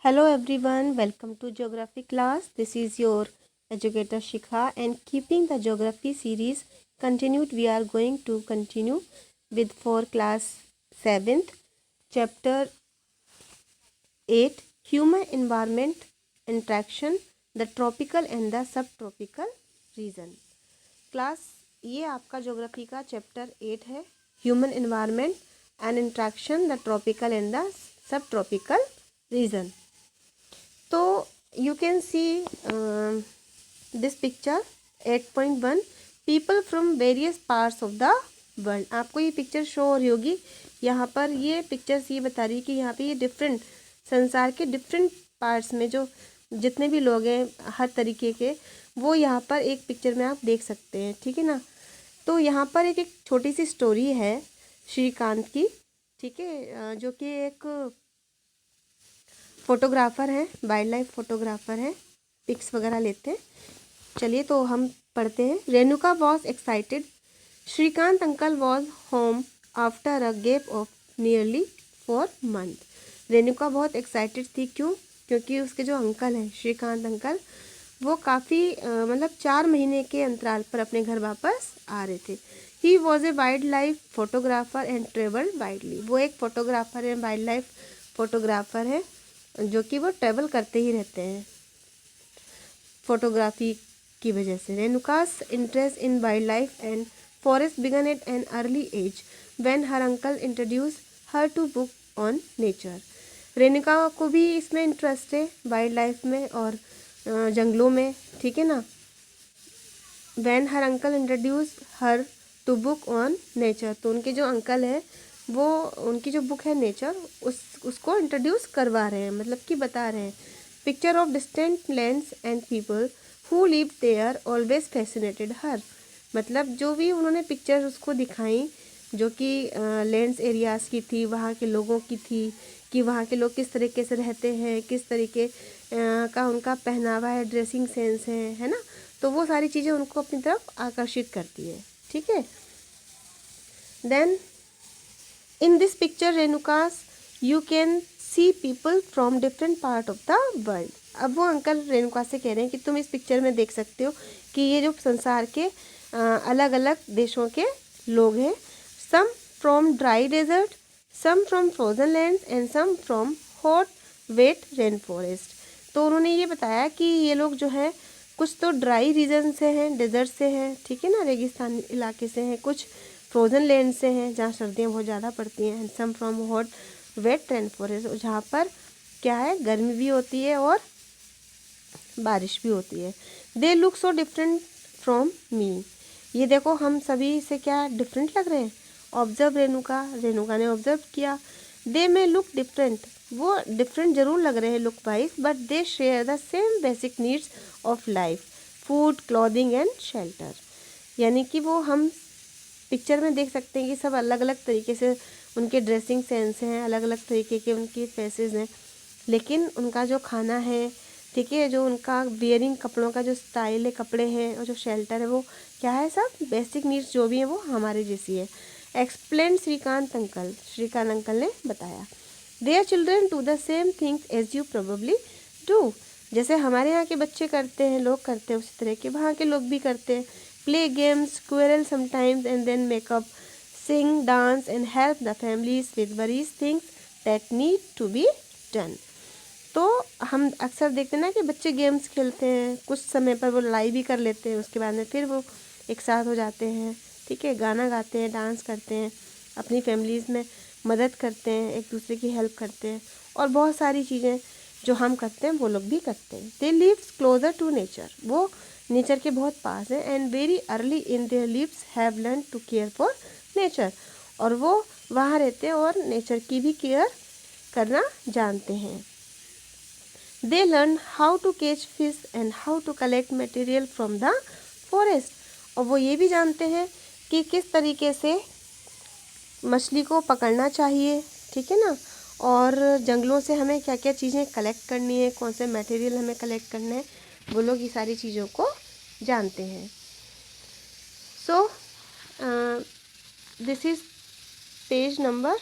Hello everyone, welcome to geography class. This is your educator Shikha, and keeping the geography series continued, we are going to continue with for class 7th chapter 8 human environment interaction, the tropical and the subtropical region. Class ये आपका geography का chapter 8 है, human environment and interaction the tropical and the subtropical region. तो you can see this picture 8.1 people from various parts of the world. आपको ये picture show हो रही होगी. यहाँ पर ये पिक्चर्स ये बता रही है कि यहाँ पे ये डिफरेंट संसार के डिफरेंट पार्ट्स में जो जितने भी लोग हैं हर तरीके के, वो यहाँ पर एक पिक्चर में आप देख सकते हैं. ठीक है ना. तो यहाँ पर एक छोटी सी स्टोरी है श्रीकांत की. ठीक है, जो कि एक फोटोग्राफ़र हैं, वाइल्ड लाइफ फोटोग्राफ़र हैं, पिक्स वगैरह लेते हैं. चलिए तो हम पढ़ते हैं. Renuka was excited. Shrikant uncle was home after a gap of nearly 4 month. Renuka बहुत एक्साइटेड थी. क्यों? क्योंकि उसके जो अंकल हैं श्रीकांत अंकल, वो काफ़ी मतलब 4 महीने के अंतराल पर अपने घर वापस आ रहे थे. He was a wild life photographer and travel widely. वो एक फ़ोटोग्राफ़र है, वाइल्ड लाइफ फोटोग्राफ़र है, जो कि वो ट्रैवल करते ही रहते हैं फोटोग्राफी की वजह से. Renuka's interest in wildlife and forest began at an early age when her uncle introduce her to book on nature. Renuka को भी इसमें इंटरेस्ट है, वाइल्ड लाइफ में और जंगलों में. ठीक है ना. When her uncle introduce her to book on nature, तो उनके जो अंकल हैं वो उनकी जो बुक है नेचर उसको इंट्रोड्यूस करवा रहे हैं, मतलब कि बता रहे हैं. Picture of distant lands and people who live there always fascinated her. मतलब जो भी उन्होंने पिक्चर उसको दिखाई जो कि लैंड्स एरियाज़ की थी, वहाँ के लोगों की थी, कि वहाँ के लोग किस तरीके से रहते हैं, किस तरीके का उनका पहनावा है, ड्रेसिंग सेंस है ना. तो वो सारी चीज़ें उनको अपनी तरफ आकर्षित करती है. ठीक है. Then in this picture Renukas you can see people from different part of the world. अब वो अंकल रेणुका से कह रहे हैं कि तुम इस पिक्चर में देख सकते हो कि ये जो संसार के अलग अलग देशों के लोग हैं. Some from dry desert, some from frozen lands and some from hot wet rain forest. तो उन्होंने ये बताया कि ये लोग जो है कुछ तो ड्राई रीजन से हैं, डेजर्ट से हैं, ठीक है ना, रेगिस्तान इलाके से हैं, कुछ फ्रोजन लैंड से हैं जहाँ सर्दियाँ बहुत ज़्यादा पड़ती हैं, and some from hot wet rain forest, जहाँ पर क्या है गर्मी भी होती है और बारिश भी होती है. They look so different from me. ये देखो हम सभी से क्या डिफरेंट लग रहे हैं. ऑब्जर्व रेणुका ने ऑब्जर्व किया. दे मे लुक डिफरेंट, वो डिफरेंट जरूर लग रहे हैं look wise, but they share the same basic needs of life, food, clothing and shelter. यानी कि वो हम पिक्चर में देख सकते हैं कि सब अलग अलग तरीके से उनके ड्रेसिंग सेंस हैं, अलग अलग तरीके के उनके फेसेस हैं, लेकिन उनका जो खाना है, ठीक है, जो उनका वियरिंग कपड़ों का जो स्टाइल है, कपड़े हैं और जो शेल्टर है, वो क्या है, सब बेसिक नीड्स जो भी है वो हमारे जैसी है. एक्सप्लेन श्रीकांत अंकल ने बताया. Their children do the same things as you probably do. जैसे हमारे यहाँ के बच्चे करते हैं, लोग करते हैं, उसी तरह के वहाँ के लोग भी करते हैं. Play games, quarrel sometimes, and then make up, sing, dance, and help the families with various things that need to be done. तो हम अक्सर देखते हैं ना कि बच्चे गेम्स खेलते हैं, कुछ समय पर वो लड़ाई भी कर लेते हैं, उसके बाद में फिर वो एक साथ हो जाते हैं, ठीक है, गाना गाते हैं, डांस करते हैं, अपनी फैमिलीज़ में मदद करते हैं, एक दूसरे की हेल्प करते हैं, और बहुत सारी चीज़ें जो हम करते हैं वो लोग भी करते हैं. They lives closer to nature. वो नेचर के बहुत पास है. And very early in their lives have learn to care for nature. और वो वहाँ रहते हैं और नेचर की भी केयर करना जानते हैं. They learn how to catch fish and how to collect material from the forest. और वो ये भी जानते हैं कि किस तरीके से मछली को पकड़ना चाहिए, ठीक है ना, और जंगलों से हमें क्या क्या चीज़ें कलेक्ट करनी है, कौन से मटेरियल हमें कलेक्ट करने हैं, वो लोग ये सारी चीज़ों को जानते हैं. So this is page number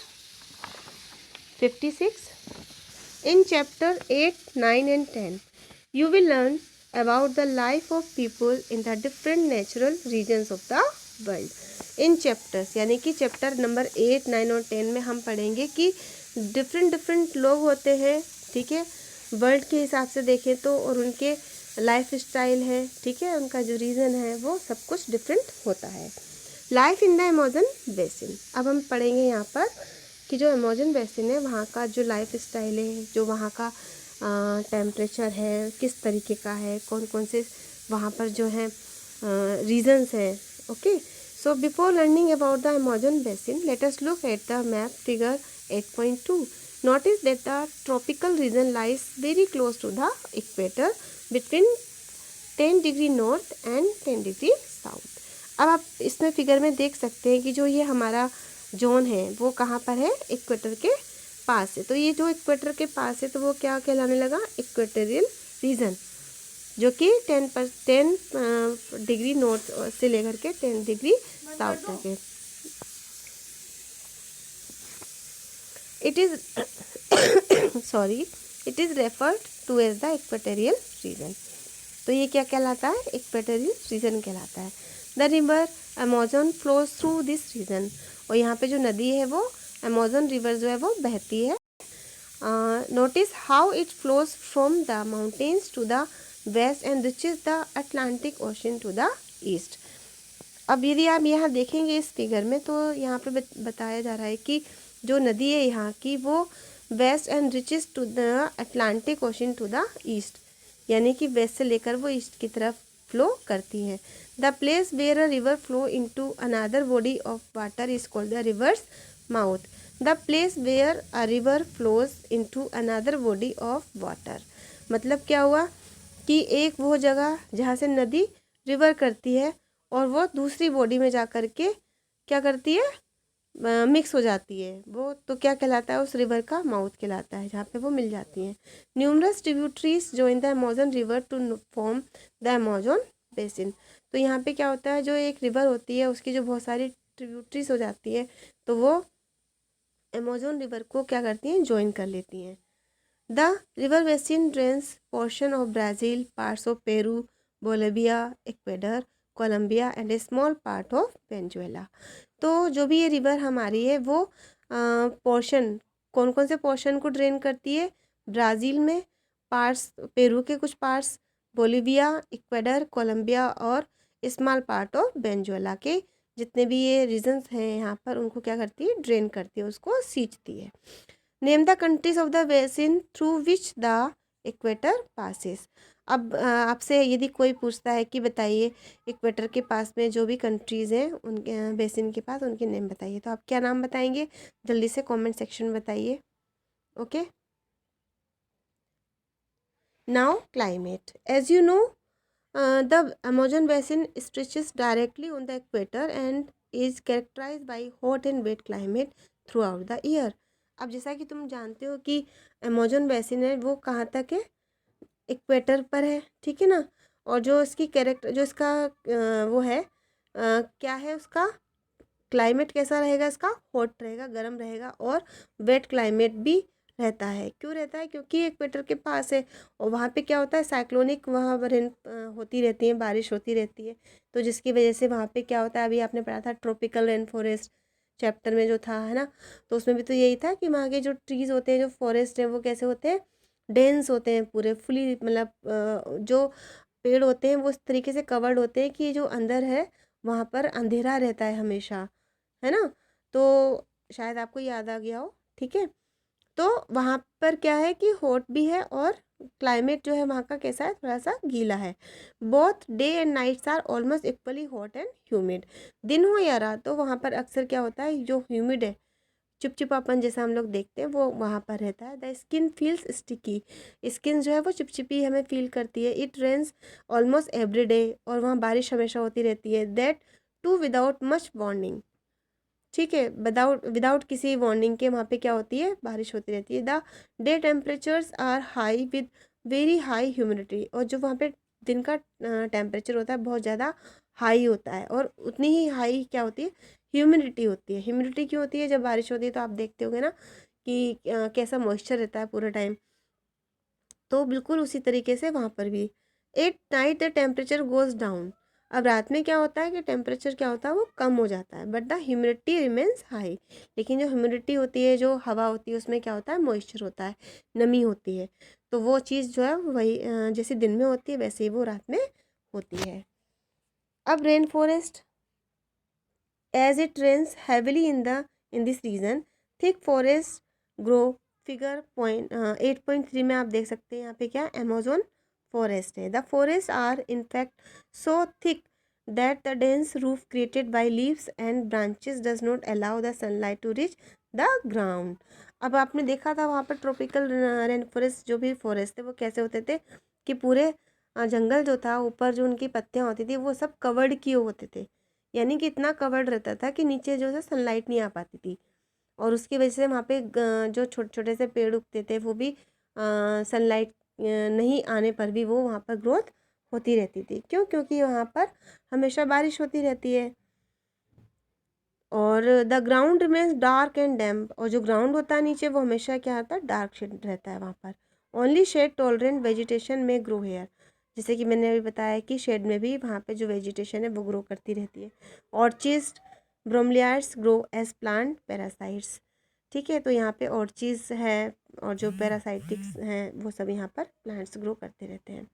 56. In chapter 8, 9 and 10, you will learn about the life of people in the different natural regions of the world. In chapters यानी कि चैप्टर नंबर 8, 9 और 10 में हम पढ़ेंगे कि डिफरेंट लोग होते हैं, ठीक है, वर्ल्ड के हिसाब से देखें तो, और उनके लाइफ स्टाइल है, ठीक है, उनका जो रीज़न है वो सब कुछ डिफरेंट होता है। Life in the Amazon basin, अब हम पढ़ेंगे यहाँ पर कि जो अमेज़न बेसिन है वहाँ का जो लाइफ स्टाइल है, जो वहाँ का टेम्परेचर है किस तरीके का है, कौन कौन से वहाँ पर जो है रीजन्स है। Okay, so before learning about the Amazon basin let us look at the map figure 8.2. Notice that the tropical region lies very close to the equator between 10 degree north and 10 degree south. अब आप इसमें figure में देख सकते हैं कि जो ये हमारा जोन है वो कहाँ पर है, इक्वेटर के पास है। तो ये जो इक्वेटर के पास है तो वो क्या कहलाने लगा, इक्वेटोरियल रीजन, जो कि 10 डिग्री नॉर्थ से लेकर के 10 डिग्री साउथ तक है। It is sorry it is referred to as the equatorial region. तो ये क्या कहलाता है, इक्वेटोरियल रीजन कहलाता है। The river Amazon flows through this region, और यहाँ पे जो नदी है वो अमेज़न रिवर जो है वो बहती है। Notice how it flows from the mountains to the west and reaches the Atlantic ocean to the east. अब यदि आप यहाँ देखेंगे इस फिगर में तो यहाँ पे बताया जा रहा है कि जो नदी है यहाँ की वो west and reaches to the Atlantic ocean to the east, यानी कि वेस्ट से लेकर वो ईस्ट की तरफ फ्लो करती हैं। The place where a river flow into another body of water is called the river's mouth. The place where a river flows into another body of water, मतलब क्या हुआ कि एक वो जगह जहाँ से नदी रिवर करती है और वो दूसरी बॉडी में जा कर के क्या करती है, मिक्स हो जाती है वो, तो क्या कहलाता है, उस रिवर का माउथ कहलाता है, जहाँ पे वो मिल जाती हैं। Numerous tributaries join the Amazon river to form the Amazon basin. तो यहाँ पे क्या होता है, जो एक रिवर होती है उसकी जो बहुत सारी ट्रिब्यूटरीज हो जाती है तो वो अमेज़न रिवर को क्या करती हैं, ज्वाइन कर लेती हैं। The river basin drains portion of Brazil, parts of Peru, Bolivia, Ecuador, Colombia and a small part of Venezuela. तो जो भी ये रिवर हमारी है वो पोर्शन, कौन कौन से पोर्शन को ड्रेन करती है, ब्राज़ील में, पार्ट्स पेरू के कुछ पार्ट्स, बोलिविया, इक्वेडर, कोलंबिया और स्मॉल पार्ट ऑफ वेनेजुएला के जितने भी ये रीजन्स हैं यहाँ पर उनको क्या करती है, ड्रेन करती है, उसको सींचती है। Name the countries of the basin through which the equator passes. अब आपसे यदि कोई पूछता है कि बताइए इक्वेटर के पास में जो भी कंट्रीज़ हैं उनके बेसिन के पास उनके नेम बताइए, तो आप क्या नाम बताएंगे, जल्दी से कमेंट सेक्शन में बताइए। Okay, now climate, as you know the Amazon basin stretches directly on the equator and is characterized by hot and wet climate throughout the year. अब जैसा कि तुम जानते हो कि अमेज़न बेसिन है वो कहाँ तक है, इक्वेटर पर है, ठीक है ना, और जो इसकी कैरेक्टर जो इसका वो है क्या है, उसका क्लाइमेट कैसा रहेगा, इसका हॉट रहेगा, गर्म रहेगा, और वेट क्लाइमेट भी रहता है। क्यों रहता है, क्योंकि इक्वेटर के पास है और वहाँ पे क्या होता है, साइक्लोनिक वहाँ पर होती रहती है, बारिश होती रहती है, तो जिसकी वजह से वहाँ पे क्या होता है, अभी आपने पढ़ा था ट्रॉपिकल रेन फॉरेस्ट चैप्टर में जो था, है ना, तो उसमें भी तो यही था कि वहाँ के जो ट्रीज़ होते हैं, जो फॉरेस्ट है वो कैसे होते हैं, डेंस होते हैं, पूरे फुली, मतलब जो पेड़ होते हैं वो इस तरीके से कवर्ड होते हैं कि जो अंदर है वहाँ पर अंधेरा रहता है हमेशा, है ना, तो शायद आपको याद आ गया हो, ठीक है। तो वहाँ पर क्या है कि हॉट भी है और क्लाइमेट जो है वहाँ का कैसा है, थोड़ा सा गीला है। Both day and nights are almost equally hot and humid. दिन हो या रात तो वहाँ पर अक्सर क्या होता है, जो ह्यूमिड है, चिपचिपापन जैसा हम लोग देखते हैं वो वहाँ पर रहता है। The skin feels sticky, skin जो है वो चिपचिपी हमें फील करती है। It rains almost every day, और वहाँ बारिश हमेशा होती रहती है। That too without much warning, ठीक है, विदाउट विदाउट किसी वार्निंग के वहाँ पे क्या होती है, बारिश होती रहती है। The day temperatures are high with very high humidity, और जो वहाँ पे दिन का टेम्परेचर होता है बहुत ज़्यादा हाई होता है, और उतनी ही हाई क्या होती है, ह्यूमिडिटी होती है। ह्यूमिडिटी क्यों होती है, जब बारिश होती है तो आप देखते होगे ना कि कैसा मॉइस्चर रहता है पूरा टाइम, तो बिल्कुल उसी तरीके से वहाँ पर भी at night the temperature goes down. अब रात में क्या होता है कि टेम्परेचर क्या होता है वो कम हो जाता है, but the humidity remains high. लेकिन जो ह्यूमिडिटी होती है, जो हवा होती है, उसमें क्या होता है, मॉइस्चर होता है, नमी होती है। तो वो चीज़ जो है वही जैसे दिन में होती है वैसे ही वो रात में होती है। अब rain forest as it rains heavily in this region, thick forest grow. Figure point 8.3 में आप देख सकते हैं यहाँ पे क्या अमेजोन फॉरेस्ट है। The forest are in fact so thick that the dense roof created by leaves and branches does not allow the sunlight to reach the ground. अब आपने देखा था वहाँ पर ट्रॉपिकल रेन फॉरेस्ट जो भी फॉरेस्ट थे वो कैसे होते थे कि पूरे जंगल जो था ऊपर जो उनकी पत्तियाँ होती थी वो सब कवर्ड किए होते थे, यानी कि इतना कवर्ड रहता था कि नीचे जो है सनलाइट नहीं आ पाती थी। और उसकी वजह से वहाँ पे जो छोटे छोटे से पेड़ उगते थे वो भी सनलाइट नहीं आने पर भी वो वहाँ पर ग्रोथ होती रहती थी। क्यों? क्योंकि वहाँ पर हमेशा बारिश होती रहती है। और the ground remains dark and damp, और जो ग्राउंड होता है नीचे वो हमेशा क्या होता है, डार्क शेड रहता है वहाँ पर। ओनली शेड टॉलरेंट वेजिटेशन में ग्रो हेयर, जैसे कि मैंने अभी बताया कि शेड में भी वहाँ पे जो वेजिटेशन है वो ग्रो करती रहती है। Orchids bromeliads grow as plant parasites. ठीक है, तो यहाँ पे ऑर्चिड्स है और जो पैरासाइटिक्स हैं वो सब यहाँ पर प्लांट्स ग्रो करते रहते हैं।